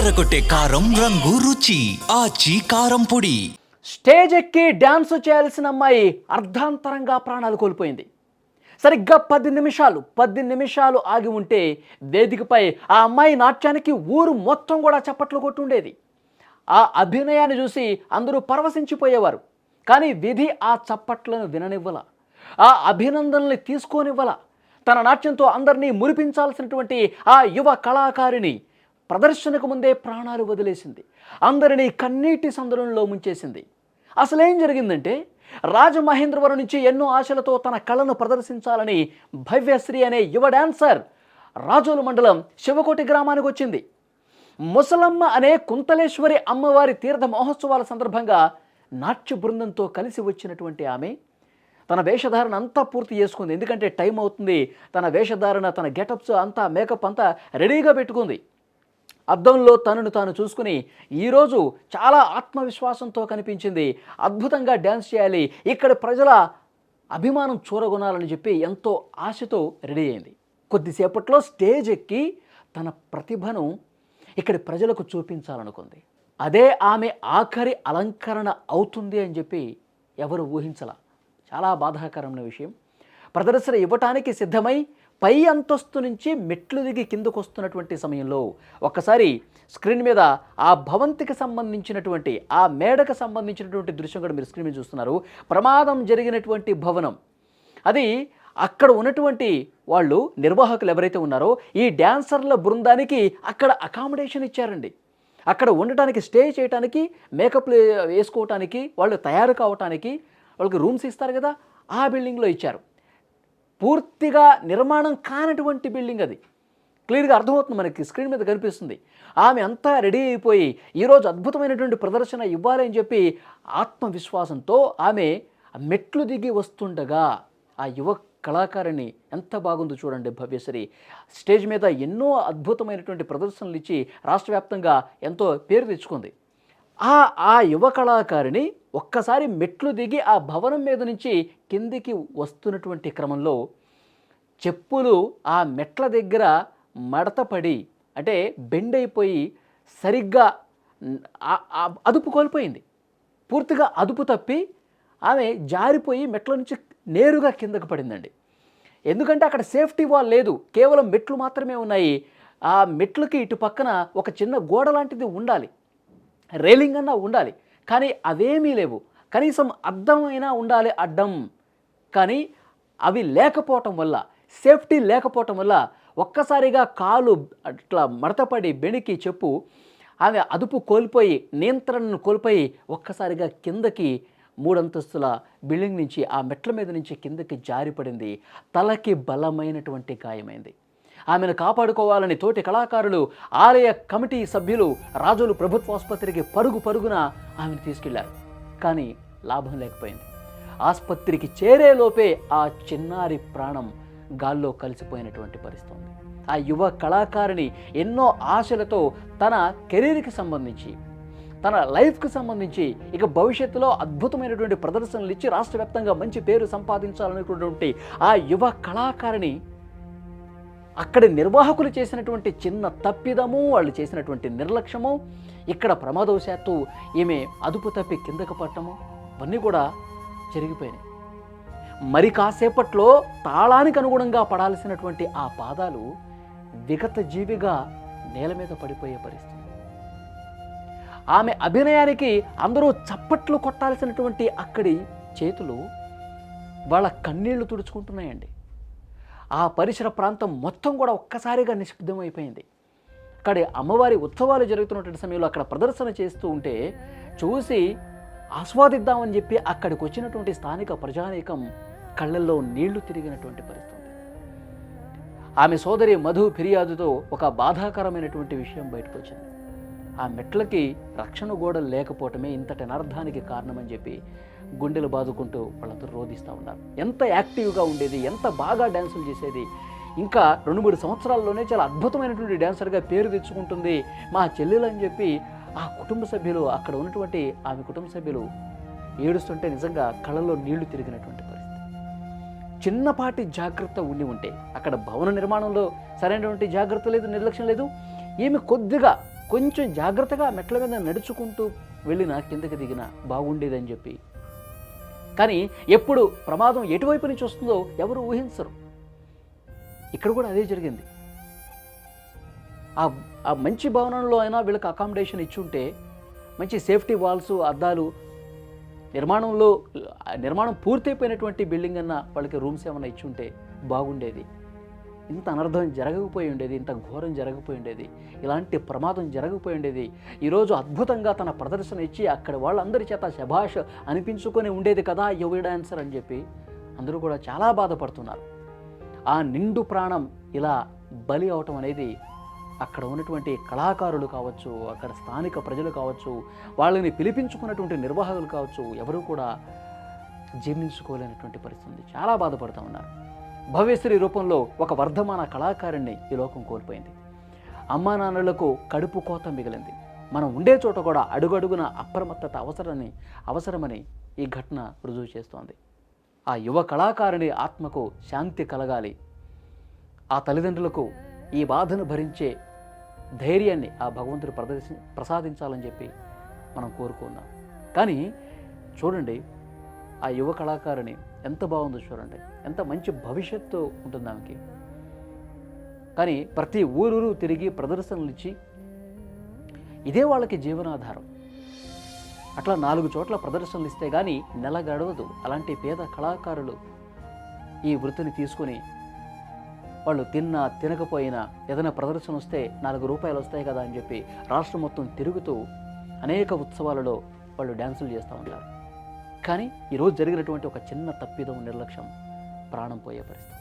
అదరగొట్టే కారం రంగు రుచి ఆచి కారం పొడి. స్టేజ్ ఎక్కి డ్యాన్స్ చేయాల్సిన అమ్మాయి అర్ధాంతరంగా ప్రాణాలు కోల్పోయింది. సరిగ్గా 10 నిమిషాలు ఆగి ఉంటే వేదికపై ఆ అమ్మాయి నాట్యానికి ఊరు మొత్తం కూడా చప్పట్లు కొట్టుండేది. ఆ అభినయాన్ని చూసి అందరూ పరవశించిపోయేవారు. కానీ విధి ఆ చప్పట్లను విననివ్వల, ఆ అభినందనల్ని తీసుకోనివ్వల. తన నాట్యంతో అందరినీ మురిపించాల్సినటువంటి ఆ యువ కళాకారిణి ప్రదర్శనకు ముందే ప్రాణాలు వదిలేసింది. అందరినీ కన్నీటి సందరంలో ముంచేసింది. అసలేం జరిగిందంటే, రాజమహేంద్రవరం నుంచి ఎన్నో ఆశలతో తన కళను ప్రదర్శించాలని భవ్యశ్రీ అనే యువ డాన్సర్ రాజోలు మండలం శివకోటి గ్రామానికి వచ్చింది. ముసలమ్మ అనే కుంతలేశ్వరి అమ్మవారి తీర్థ మహోత్సవాల సందర్భంగా నాట్య బృందంతో కలిసి వచ్చినటువంటి ఆమె తన వేషధారణ అంతా పూర్తి చేసుకుంది. ఎందుకంటే టైం అవుతుంది. తన వేషధారణ, తన గెటప్స్ అంతా, మేకప్ అంతా రెడీగా పెట్టుకుంది. అద్దంలో తనను తాను చూసుకుని ఈరోజు చాలా ఆత్మవిశ్వాసంతో కనిపించింది. అద్భుతంగా డ్యాన్స్ చేయాలి, ఇక్కడ ప్రజల అభిమానం చూరగొనాలని చెప్పి ఎంతో ఆశతో రెడీ అయింది. కొద్దిసేపట్లో స్టేజ్ ఎక్కి తన ప్రతిభను ఇక్కడి ప్రజలకు చూపించాలనుకుంది. అదే ఆమె ఆఖరి అలంకరణ అవుతుంది అని చెప్పి ఎవరు ఊహించలా. చాలా బాధాకరమైన విషయం. ప్రదర్శన ఇవ్వటానికి సిద్ధమై పై అంతస్తు నుంచి మెట్లు దిగి కిందకు వస్తున్నటువంటి సమయంలో ఒక్కసారి స్క్రీన్ మీద ఆ భవంతికి సంబంధించినటువంటి, ఆ మేడకు సంబంధించినటువంటి దృశ్యం కూడా మీరు స్క్రీన్ మీద చూస్తున్నారు. ప్రమాదం జరిగినటువంటి భవనం అది. అక్కడ ఉన్నటువంటి వాళ్ళు, నిర్వాహకులు ఎవరైతే ఉన్నారో ఈ డ్యాన్సర్ల బృందానికి అక్కడ అకామిడేషన్ ఇచ్చారండి. అక్కడ ఉండటానికి, స్టే చేయడానికి, మేకప్ వేసుకోవటానికి, వాళ్ళు తయారు కావటానికి వాళ్ళకి రూమ్స్ ఇస్తారు కదా, ఆ బిల్డింగ్లో ఇచ్చారు. పూర్తిగా నిర్మాణం కానటువంటి బిల్డింగ్ అది. క్లియర్గా అర్థమవుతుంది, మనకి స్క్రీన్ మీద కనిపిస్తుంది. ఆమె అంతా రెడీ అయిపోయి ఈరోజు అద్భుతమైనటువంటి ప్రదర్శన ఇవ్వాలి అని చెప్పి ఆత్మవిశ్వాసంతో ఆమె మెట్లు దిగి వస్తుండగా ఆ యువ కళాకారిణి ఎంత బాగుందో చూడండి. భవ్యశ్రీ స్టేజ్ మీద ఎన్నో అద్భుతమైనటువంటి ప్రదర్శనలు ఇచ్చి రాష్ట్ర వ్యాప్తంగా ఎంతో పేరు తెచ్చుకుంది. ఆ యువ కళాకారిణి ఒక్కసారి మెట్లు దిగి ఆ భవనం మీద నుంచి కిందికి వస్తున్నటువంటి క్రమంలో చెప్పులు ఆ మెట్ల దగ్గర మడతపడి, అంటే బెండ్ అయిపోయి సరిగ్గా అదుపు కోల్పోయింది. పూర్తిగా అదుపు తప్పి ఆమె జారిపోయి మెట్ల నుంచి నేరుగా కిందకు పడిందండి. ఎందుకంటే అక్కడ సేఫ్టీ వాల్ లేదు, కేవలం మెట్లు మాత్రమే ఉన్నాయి. ఆ మెట్లకి ఇటు పక్కన ఒక చిన్న గోడ లాంటిది ఉండాలి, రైలింగ్ అన్నా ఉండాలి, కానీ అవేమీ లేవు. కనీసం అద్దం అయినా ఉండాలి, అడ్డం. కానీ అవి లేకపోవటం వల్ల, సేఫ్టీ లేకపోవటం వల్ల ఒక్కసారిగా కాలు అట్లా మడతపడి బెణికి చెప్పు ఆమె అదుపు కోల్పోయి, నియంత్రణను కోల్పోయి ఒక్కసారిగా కిందకి 3 అంతస్తుల బిల్డింగ్ నుంచి, ఆ మెట్ల మీద నుంచి కిందకి జారిపడింది. తలకి బలమైనటువంటి గాయమైంది. ఆమెను కాపాడుకోవాలని తోటి కళాకారులు, ఆలయ కమిటీ సభ్యులు రాజోలు ప్రభుత్వ ఆసుపత్రికి పరుగున ఆమెను తీసుకెళ్లారు. కానీ లాభం లేకపోయింది. ఆసుపత్రికి చేరేలోపే ఆ చిన్నారి ప్రాణం గాల్లో కలిసిపోయినటువంటి పరిస్థితి ఉంది. ఆ యువ కళాకారిణి ఎన్నో ఆశలతో తన కెరీర్కి సంబంధించి, తన లైఫ్కి సంబంధించి, ఇక భవిష్యత్తులో అద్భుతమైనటువంటి ప్రదర్శనలు ఇచ్చి రాష్ట్ర వ్యాప్తంగా మంచి పేరు సంపాదించాలనుకున్నటువంటి ఆ యువ కళాకారిణి అక్కడి నిర్వాహకులు చేసినటువంటి చిన్న తప్పిదము, వాళ్ళు చేసినటువంటి నిర్లక్ష్యము, ఇక్కడ ప్రమాదవశాత్తు ఈమె అదుపు తప్పి కిందకు పట్టము, ఇవన్నీ కూడా జరిగిపోయినాయి. మరి కాసేపట్లో తాళానికి అనుగుణంగా పడాల్సినటువంటి ఆ పాదాలు విగత జీవిగా నేల మీద పడిపోయే పరిస్థితి. ఆమె అభినయానికి అందరూ చప్పట్లు కొట్టాల్సినటువంటి అక్కడి చేతులు వాళ్ళ కన్నీళ్లు తుడుచుకుంటున్నాయండి. ఆ పరిసర ప్రాంతం మొత్తం కూడా ఒక్కసారిగా నిశ్శబ్దమైపోయింది. అక్కడ అమ్మవారి ఉత్సవాలు జరుగుతున్నటువంటి సమయంలో అక్కడ ప్రదర్శన చేస్తూ ఉంటే చూసి ఆస్వాదిద్దామని చెప్పి అక్కడికి వచ్చినటువంటి స్థానిక ప్రజానీకం కళ్ళల్లో నీళ్లు తిరిగినటువంటి పరిస్థితి. ఆమె సోదరి మధు ఫిర్యాదుతో ఒక బాధాకరమైనటువంటి విషయం బయటకు వచ్చింది. ఆ మెట్లకి రక్షణ గోడలు లేకపోవటమే ఇంతటి అనర్థానికి కారణమని చెప్పి గుండెలు బాదుకుంటూ వాళ్ళందరూ రోధిస్తూ ఉన్నారు. ఎంత యాక్టివ్గా ఉండేది, ఎంత బాగా డ్యాన్సులు చేసేది, ఇంకా 2-3 సంవత్సరాల్లోనే చాలా అద్భుతమైనటువంటి డ్యాన్సర్గా పేరు తెచ్చుకుంటుంది మా చెల్లెలు అని చెప్పి ఆ కుటుంబ సభ్యులు, అక్కడ ఉన్నటువంటి ఆమె కుటుంబ సభ్యులు ఏడుస్తుంటే నిజంగా కళ్ళల్లో నీళ్లు తిరిగినటువంటి పరిస్థితి. చిన్నపాటి జాగ్రత్త ఉంటే, అక్కడ భవన నిర్మాణంలో సరైనటువంటి జాగ్రత్త లేదు, నిర్లక్ష్యం లేదు. ఈమె కొద్దిగా కొంచెం జాగ్రత్తగా మెట్ల మీద నడుచుకుంటూ వెళ్ళినా కిందకి దిగినా బాగుండేదని చెప్పి. కానీ ఎప్పుడు ప్రమాదం ఎటువైపు నుంచి వస్తుందో ఎవరు ఊహించరు. ఇక్కడ కూడా అదే జరిగింది. ఆ మంచి భవనంలో అయినా వీళ్ళకి అకామిడేషన్ ఇచ్చుంటే, మంచి సేఫ్టీ వాల్స్, అద్దాలు, నిర్మాణం పూర్తయిపోయినటువంటి బిల్డింగ్ అన్న వాళ్ళకి రూమ్స్ ఏమైనా ఇచ్చుంటే బాగుండేది. ఇంత అనర్థం జరగకపోయి ఉండేది, ఇంత ఘోరం జరగకపోయి ఉండేది, ఇలాంటి ప్రమాదం జరగకపోయి ఉండేది. ఈరోజు అద్భుతంగా తన ప్రదర్శన ఇచ్చి అక్కడ వాళ్ళందరి చేత శభాష్ అనిపించుకొని ఉండేది కదా యువ డాన్సర్ అని చెప్పి అందరూ కూడా చాలా బాధపడుతున్నారు. ఆ నిండు ప్రాణం ఇలా బలి అవటం అనేది అక్కడ ఉన్నటువంటి కళాకారులు కావచ్చు, అక్కడ స్థానిక ప్రజలు కావచ్చు, వాళ్ళని పిలిపించుకున్నటువంటి నిర్వాహకులు కావచ్చు, ఎవరు కూడా జీర్ణించుకోలేనటువంటి పరిస్థితి. చాలా బాధపడుతూ ఉన్నారు. భవ్యశ్రీ రూపంలో ఒక వర్ధమాన కళాకారుణ్ణి ఈ లోకం కోల్పోయింది. అమ్మా నాన్నలకు కడుపు కోత మిగిలింది. మనం ఉండే చోట కూడా అడుగడుగున అప్రమత్తత అవసరమని ఈ ఘటన రుజువు చేస్తోంది. ఆ యువ కళాకారుని ఆత్మకు శాంతి కలగాలి, ఆ తల్లిదండ్రులకు ఈ బాధను భరించే ధైర్యాన్ని ఆ భగవంతుడు ప్రసాదించాలని చెప్పి మనం కోరుకుందాం. కానీ చూడండి, ఆ యువ కళాకారుని ఎంత బాగుందో చూడండి, ఎంత మంచి భవిష్యత్తు ఉంటుంది ఆమెకి. కానీ ప్రతి ఊరూరు తిరిగి ప్రదర్శనలు ఇచ్చి ఇదే వాళ్ళకి జీవనాధారం. అట్లా 4 చోట్ల ప్రదర్శనలు ఇస్తే కానీ నెల గడవదు. అలాంటి పేద కళాకారులు ఈ వృత్తిని తీసుకొని వాళ్ళు తిన్నా తినకపోయినా ఏదైనా ప్రదర్శన వస్తే 4 రూపాయలు వస్తాయి కదా అని చెప్పి రాష్ట్రం మొత్తం తిరుగుతూ అనేక ఉత్సవాలలో వాళ్ళు డ్యాన్సులు చేస్తూ ఉంటారు. కానీ ఈరోజు జరిగినటువంటి ఒక చిన్న తప్పిదం, నిర్లక్ష్యం ప్రాణం పోయే పరిస్థితి.